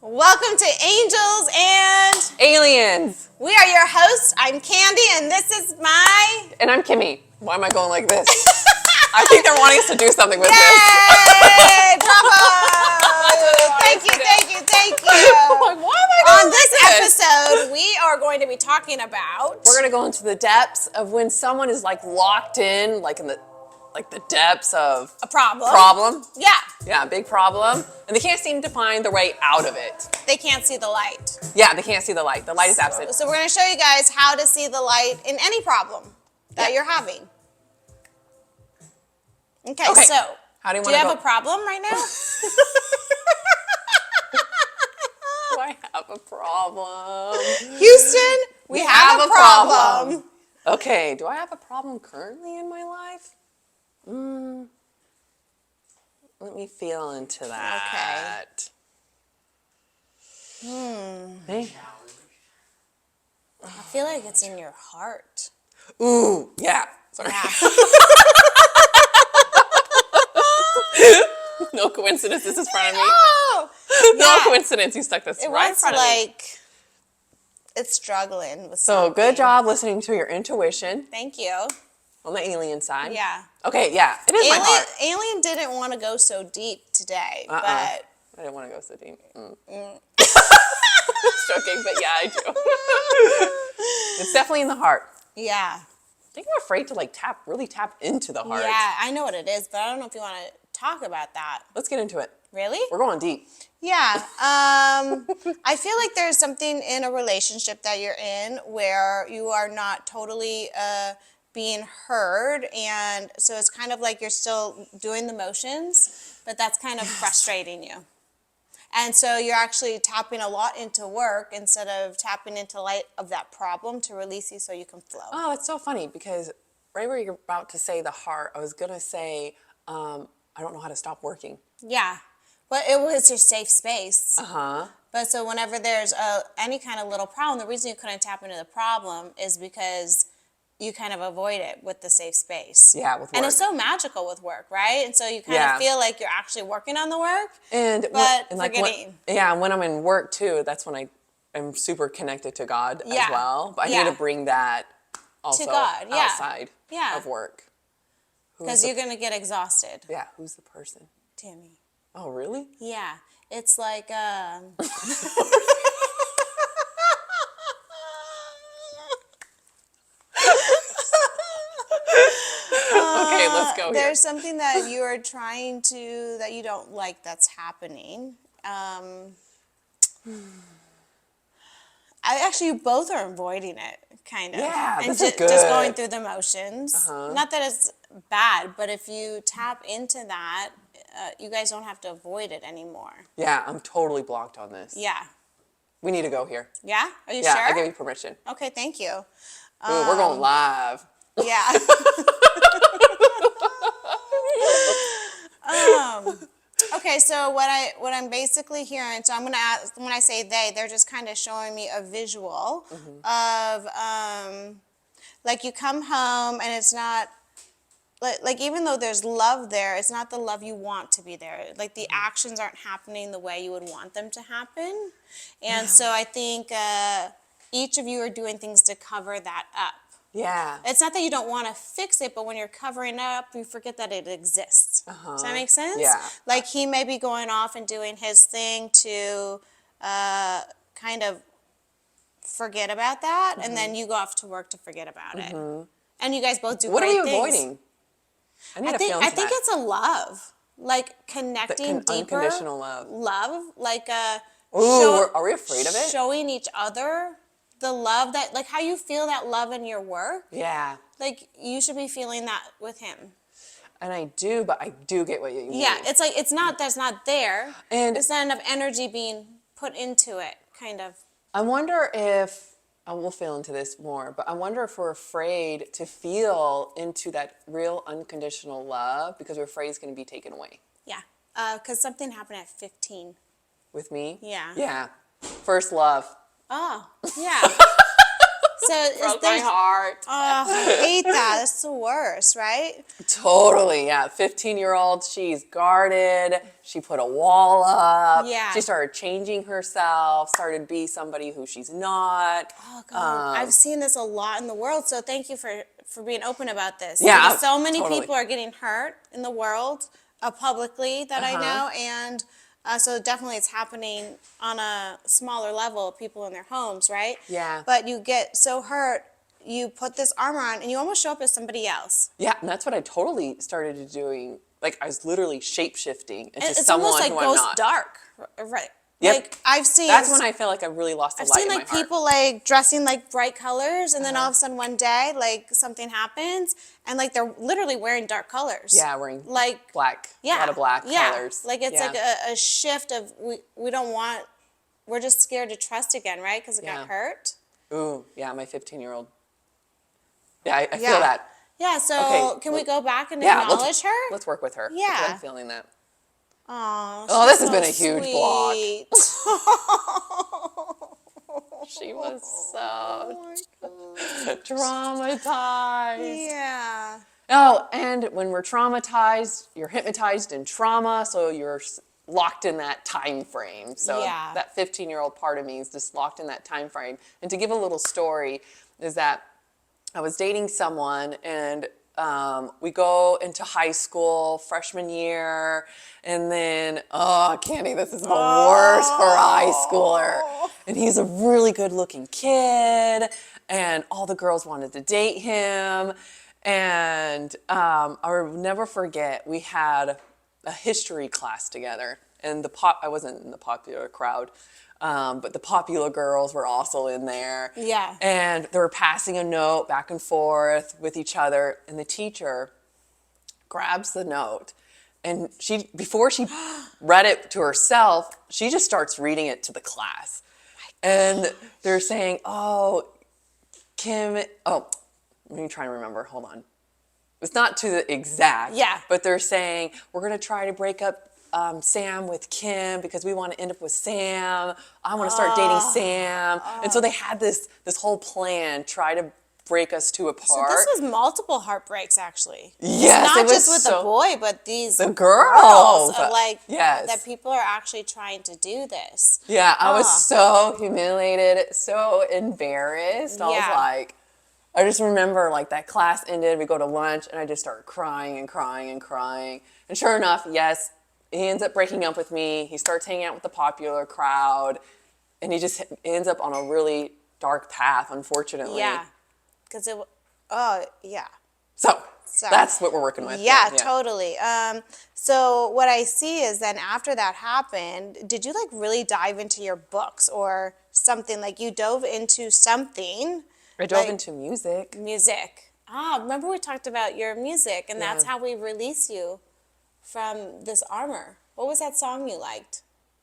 Welcome to Angels and Aliens. we are your hosts. I'm Candy and this is my... And I'm Kimmy. Why am I going like this? I think they're wanting us to do something with Yay! this. Bravo! Thank you. Like, why am I going On this like this? episode, we are going to be talking about... We're going to go into the depths of when someone is like locked in, like in the depths of a problem. Yeah. Yeah, big problem. And they can't seem to find their way out of it. They can't see the light. Yeah, they can't see the light. The light is absent. So we're going to show you guys how to see the light in any problem that you're having. Okay, so how do you have a problem right now? Do I have a problem? Houston, we have a problem. Okay, do I have a problem currently in my life? Let me feel into that. Hey? I feel like it's in your heart. Ooh, yeah. Sorry. Yeah. No coincidence, this is in front of me. Oh! No coincidence, you stuck this right in front of me. It's struggling with So something. good job listening to your intuition. Thank you. On the alien side. Yeah. Okay, yeah, it is my heart. Alien didn't want to go so deep today, but... I didn't want to go so deep. Joking, but yeah, I do. It's definitely in the heart. Yeah. I think I'm afraid to really tap into the heart. Yeah, I know what it is, but I don't know if you want to talk about that. Let's get into it. Really? We're going deep. Yeah. I feel like there's something in a relationship that you're in where you are not totally being heard, and so it's kind of like you're still doing the motions, but that's kind of frustrating you. And so you're actually tapping a lot into work instead of tapping into light of that problem to release you so you can flow. Oh, that's so funny because right where you're about to say the heart, I was going to say, I don't know how to stop working. Yeah. But it was your safe space. Uh-huh. But so whenever there's any kind of little problem, the reason you couldn't tap into the problem is because you kind of avoid it with the safe space. Yeah, with work. And it's so magical with work, right? And so you kind of feel like you're actually working on the work, but forgetting. When I'm in work too, that's when I'm super connected to God as well. But I need to bring that also to God, outside of work. Because you're going to get exhausted. Yeah, who's the person? Tammy. Oh, really? Yeah. It's like... Okay, let's go here. There's something that you are trying to, that you don't like that's happening. You both are avoiding it, kind of. Yeah, and this is good. Just going through the motions. Not that it's bad, but if you tap into that, you guys don't have to avoid it anymore. Yeah, I'm totally blocked on this. Yeah. We need to go here. Yeah? Are you sure? sure? I give you permission. Okay, thank you. Ooh, we're going live. Yeah. Okay, so what I'm basically hearing, so I'm gonna ask, when I say they're just kind of showing me a visual of like you come home and it's not like even though there's love there, it's not the love you want to be there. Like the actions aren't happening the way you would want them to happen, and so I think each of you are doing things to cover that up. Yeah. It's not that you don't want to fix it, but when you're covering up, you forget that it exists. Does that make sense? Yeah. Like he may be going off and doing his thing to kind of forget about that, and then you go off to work to forget about it. And you guys both do What are great you things. avoiding? I think it's a love. Like connecting deeper. Unconditional love. Love. Like are we afraid of it? Showing each other the love that, like how you feel that love in your work. Yeah. Like you should be feeling that with him. And I do, but I do get what you mean. Yeah, it's like it's not that's not there. And there's not enough energy being put into it, kind of. I wonder if we'll feel into this more, but I wonder if we're afraid to feel into that real unconditional love because we're afraid it's going to be taken away. Yeah, because something happened at 15. With me? Yeah. Yeah. First love. Oh, yeah. So is Broke my there? heart. I hate that. It's the worst, right? Totally, yeah. 15-year-old, she's guarded. She put a wall up. Yeah. She started changing herself, started to be somebody who she's not. Oh God, I've seen this a lot in the world. So thank you for being open about this. Yeah, Because so many totally. people are getting hurt in the world, publicly that I know, and so definitely it's happening on a smaller level. People in their homes, right? Yeah. But you get so hurt, you put this armor on, and you almost show up as somebody else. Yeah, and that's what I totally started doing. Like, I was literally shape-shifting into It's someone almost like who I'm Ghost not. Dark, right? Yep. Like I've seen. That's when I feel like I really lost the I've light seen in like my heart. people like dressing like bright colors, and then all of a sudden one day like something happens, and like they're literally wearing dark colors. Yeah, wearing like black. yeah, A lot of black yeah. colors. Like it's Yeah. like a shift of we don't want. We're just scared to trust again, right? Because it Yeah. got hurt. Ooh, yeah, my 15-year-old. Yeah, I Yeah. feel that. Yeah. So Okay, can we go back and Yeah, acknowledge her? let's work with her. Yeah. Because I'm feeling that. Aw, Oh, she's this has been a so huge block. sweet. She was so Oh my traumatized. Yeah. Oh, and when we're traumatized, you're hypnotized in trauma, so you're locked in that time frame. So Yeah. that 15-year-old part of me is just locked in that time frame. And to give a little story is that I was dating someone, and we go into high school, freshman year, and then, oh, Kenny, this is the worst for a high schooler. And he's a really good-looking kid, and all the girls wanted to date him. And I'll never forget, we had a history class together, and I wasn't in the popular crowd, but the popular girls were also in there. Yeah. And they were passing a note back and forth with each other, and the teacher grabs the note, and before she read it to herself, she just starts reading it to the class. And they're saying, oh, Kim, oh, let me try and remember, hold on. It's not to the exact, Yeah. but they're saying, we're going to try to break up Sam with Kim because we want to end up with Sam. I want to start dating Sam. And so they had this whole plan, try to break us two apart. So this was multiple heartbreaks, actually. Yes, It's it not was just with the boy, but these the girls. like Yes. that people are actually trying to do this. Yeah, I was so humiliated, so embarrassed. I was Yeah. like, I just remember like that class ended, we go to lunch, and I just started crying and crying and crying. And sure enough, yes, he ends up breaking up with me. He starts hanging out with the popular crowd, and he just ends up on a really dark path, unfortunately. Yeah, because oh yeah. So So- that's what we're working with. Yeah, totally. So what I see is then after that happened, did you like really dive into your books or something? Like you dove into something. I dove like- into music. Music. Remember we talked about your music, and that's Yeah. how we release you from this armor. What was that song you liked?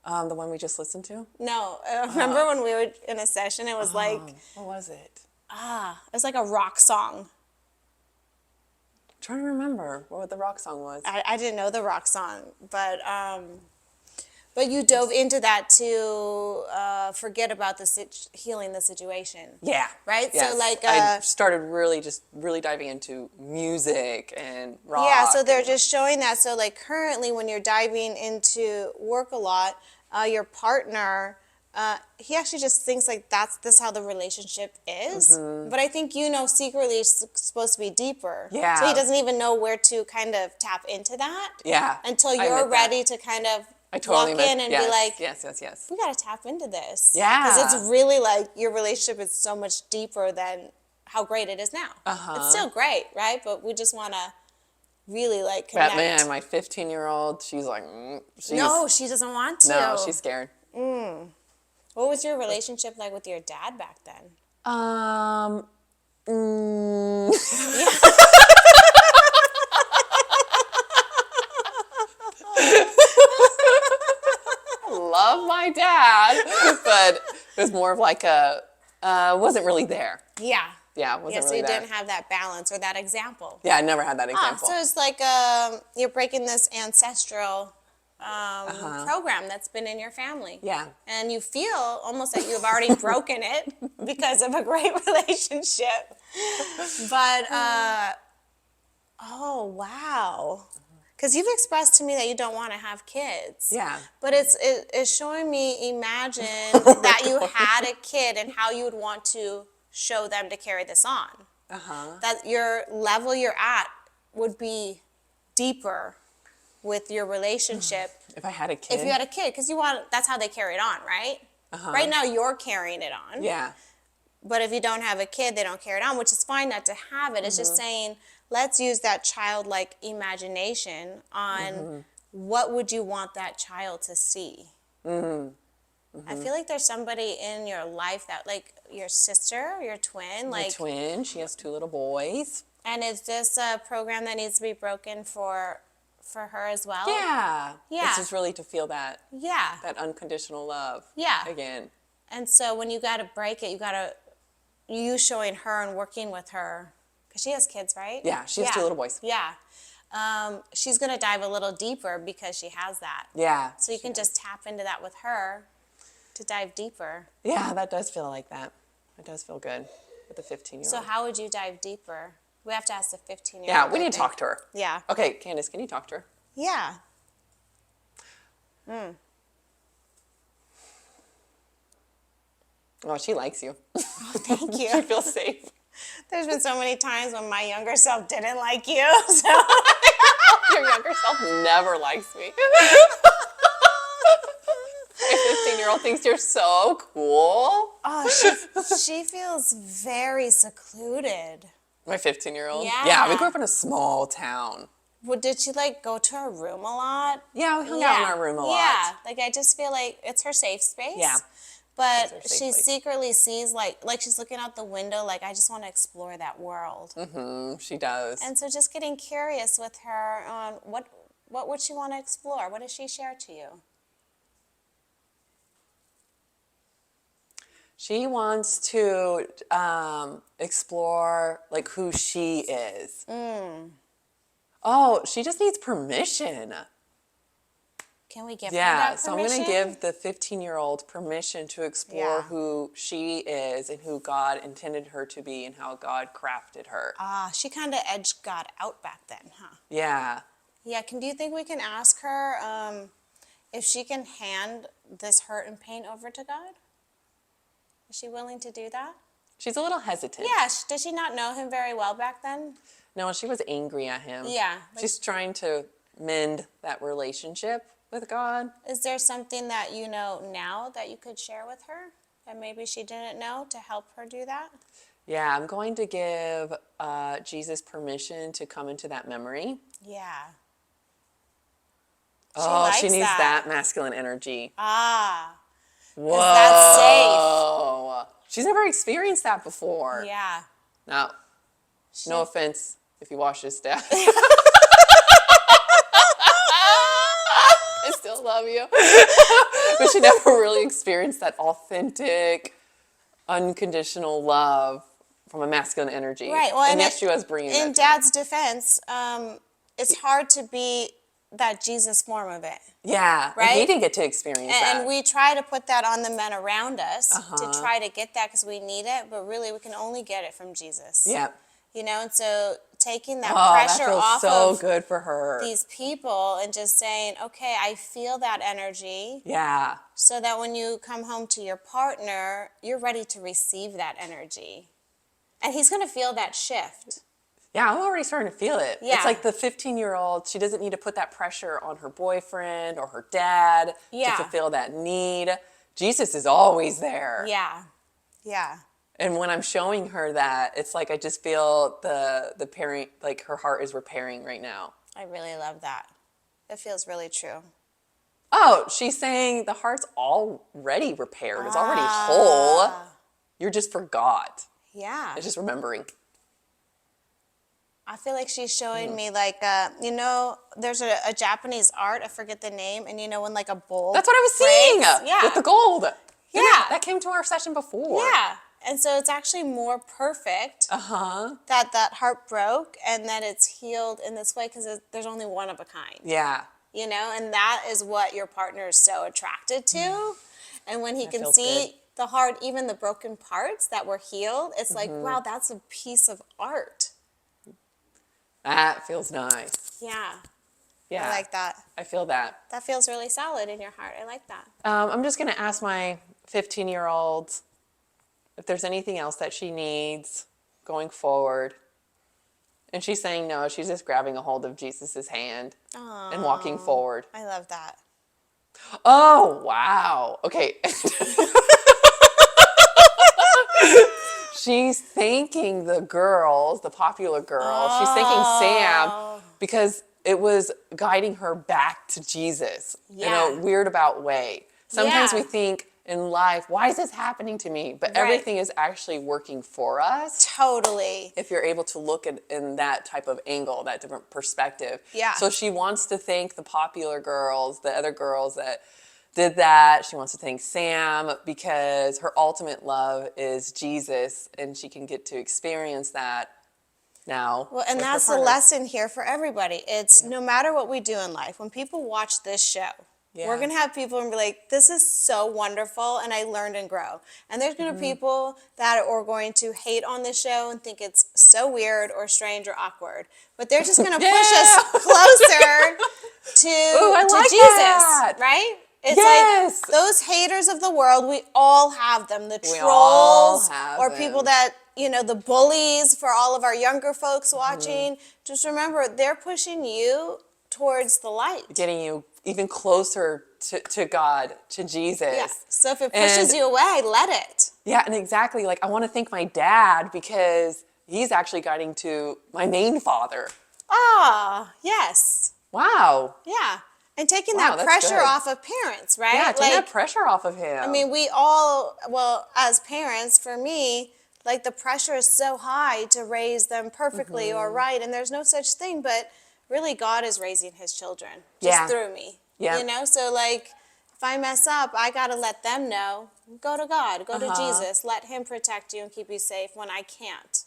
The one we just listened to? No, remember when we were in a session? It was like What was it? it was like a rock song. I'm trying to remember what the rock song was. I didn't know the rock song, but you dove into that to forget about healing the situation. Yeah. Right? Yes. So like I started really diving into music and rock. yeah, so they're just showing that. So like currently when you're diving into work a lot, your partner he actually just thinks like this how the relationship is. But I think secretly it's supposed to be deeper. Yeah. So he doesn't even know where to kind of tap into that. Yeah. Until I you're admit that. ready to kind of I totally walk in and yes, be like, yes. we got to tap into this. Yeah. Because it's really like your relationship is so much deeper than how great it is now. It's still great, right? But we just want to really like connect. But man, my 15-year-old, she's like, No, she doesn't want to. No, she's scared. What was your relationship like with your dad back then? Love my dad, but it was more of like wasn't really there. Yeah. Yeah, it wasn't Yeah, so really you there. didn't have that balance or that example. Yeah, I never had that example. So it's like you're breaking this ancestral program that's been in your family. Yeah. And you feel almost like you've already broken it because of a great relationship. But, oh, wow. Because you've expressed to me that you don't want to have kids. Yeah. But it's showing me, imagine that you had a kid and how you would want to show them to carry this on. That your level you're at would be deeper with your relationship. If I had a kid. If you had a kid, because that's how they carry it on, right? Right now you're carrying it on. Yeah. But if you don't have a kid, they don't carry it on, which is fine not to have it. It's just saying, let's use that childlike imagination on what would you want that child to see. I feel like there's somebody in your life that, like your sister, your twin. My twin, she has 2 little boys. And is this a program that needs to be broken for her as well? Yeah. Yeah. It's just really to feel that. Yeah. That unconditional love. Yeah. Again. And so when you got to break it, you showing her and working with her, because she has kids, right? Yeah, she has 2 little boys. Yeah. She's going to dive a little deeper because she has that. Yeah. So you can just tap into that with her to dive deeper. Yeah, that does feel like that. It does feel good with the 15-year-old. So how would you dive deeper? We have to ask the 15-year-old. Yeah, we need to talk to her. Yeah. Okay, Candace, can you talk to her? Yeah. Oh, she likes you. Oh, thank you. She feels safe. There's been so many times when my younger self didn't like you. So. Your younger self never likes me. My 15-year-old thinks you're so cool. Oh, she feels very secluded. My 15-year-old? Yeah. Yeah, we grew up in a small town. Well, did she go to her room a lot? Yeah, we hung out in our room a lot. Yeah, I just feel like it's her safe space. Yeah. But It's her safe she place. secretly sees like she's looking out the window I just want to explore that world. She does. And so just getting curious with her on what would she want to explore? What does she share to you? She wants to explore who she is. Oh, she just needs permission. Can we give her Yeah, that so I'm permission? going to give the 15-year-old permission to explore Yeah. who she is and who God intended her to be and how God crafted her. She kind of edged God out back then, huh? Yeah. Yeah, do you think we can ask her if she can hand this hurt and pain over to God? Is she willing to do that? She's a little hesitant. Yeah, did she not know him very well back then? No, she was angry at him. Yeah. She's trying to mend that relationship with God. Is there something that you know now that you could share with her that maybe she didn't know to help her do that? Yeah, I'm going to give Jesus permission to come into that memory. Yeah. She likes needs that. that masculine energy. Whoa. Whoa. That's safe. She's never experienced that before. Yeah. No. No offense if you watch this, Dad. I still love you. But she never really experienced that authentic, unconditional love from a masculine energy. Right. Well, and yes, she was bringing that in to Dad's defense, it's hard to be that Jesus form of it. Yeah. Right? And he didn't get to experience that. And we try to put that on the men around us to try to get that because we need it, but really we can only get it from Jesus. Yeah. You know, and so taking that That pressure feels off so of good for her. these people and just saying, okay, I feel that energy, Yeah. so that when you come home to your partner, you're ready to receive that energy. And he's going to feel that shift. Yeah, I'm already starting to feel it. Yeah. It's like the 15-year-old, she doesn't need to put that pressure on her boyfriend or her dad Yeah. to fulfill that need. Jesus is always there. Yeah. Yeah. And when I'm showing her that, it's like I just feel the parent, like her heart is repairing right now. I really love that. It feels really true. Oh, she's saying the heart's already repaired. It's already whole. You're just forgot. Yeah. It's just remembering. I feel like she's showing me there's a Japanese art, I forget the name, and when a bowl That's what I was breaks, seeing with the gold. Yeah. That came to our session before. Yeah. And so it's actually more perfect that heart broke and that it's healed in this way because there's only one of a kind. Yeah. you know, and that is what your partner is so attracted to. And when he That can feels see good. the heart, even the broken parts that were healed, it's like, wow, that's a piece of art. That feels nice. Yeah, Yeah. I like that. I feel that. That feels really solid in your heart. I like that. I'm just going to ask my 15-year-old if there's anything else that she needs going forward. And she's saying no. She's just grabbing a hold of Jesus's hand and walking forward. I love that. Oh, wow. Okay. She's thanking the girls, the popular girls. She's thanking Sam because it was guiding her back to Jesus in Yeah. a weird about way. Sometimes Yeah. we think in life, why is this happening to me? But Right. everything is actually working for us. Totally. If you're able to look at in that type of angle, that different perspective. Yeah. So she wants to thank the popular girls, the other girls that did that. She wants to thank Sam because her ultimate love is Jesus, and she can get to experience that now. Well, and with her that's the partner. lesson here for everybody. It's no matter what we do in life, when people watch this show, we're going to have people and be like, this is so wonderful, and I learned and grow. And there's going to be people that are going to hate on this show and think it's so weird or strange or awkward. But they're just going to push us closer to, Ooh, I like Jesus, that. right? It's Yes. like those haters of the world, we all have them. The We all trolls have or them. people that, you know, the bullies for all of our younger folks watching. Just remember, they're pushing you towards the light. Getting you even closer to God, to Jesus. Yeah. So if it pushes And- you away, let it. Yeah, and exactly. Like, I want to thank my dad because he's actually guiding to my main father. Ah, yes. Wow. Yeah. And taking Wow, that that's pressure good. off of parents, right? Yeah, take that pressure off of him. I mean, we all, well, as parents, for me, like the pressure is so high to raise them perfectly or right, and there's no such thing, but really God is raising his children just Yeah. through me. Yeah. You know, so like if I mess up, I got to let them know, go to God, go to Jesus, let him protect you and keep you safe when I can't.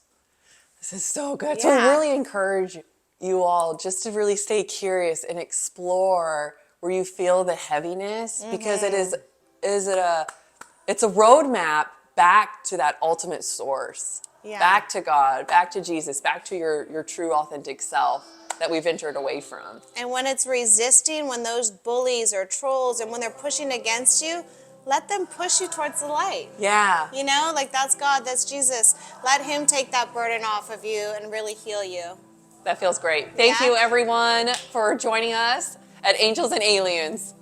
This is so good. So Yeah. I really encourage you all just to really stay curious and explore where you feel the heaviness because it's a roadmap back to that ultimate source. Yeah. Back to God, back to Jesus, back to your true authentic self that we ventured away from. And when it's resisting, when those bullies or trolls and when they're pushing against you, let them push you towards the light. Yeah. You know, like that's God, that's Jesus. Let him take that burden off of you and really heal you. That feels great. Thank Yeah. you everyone for joining us at Angels and Aliens.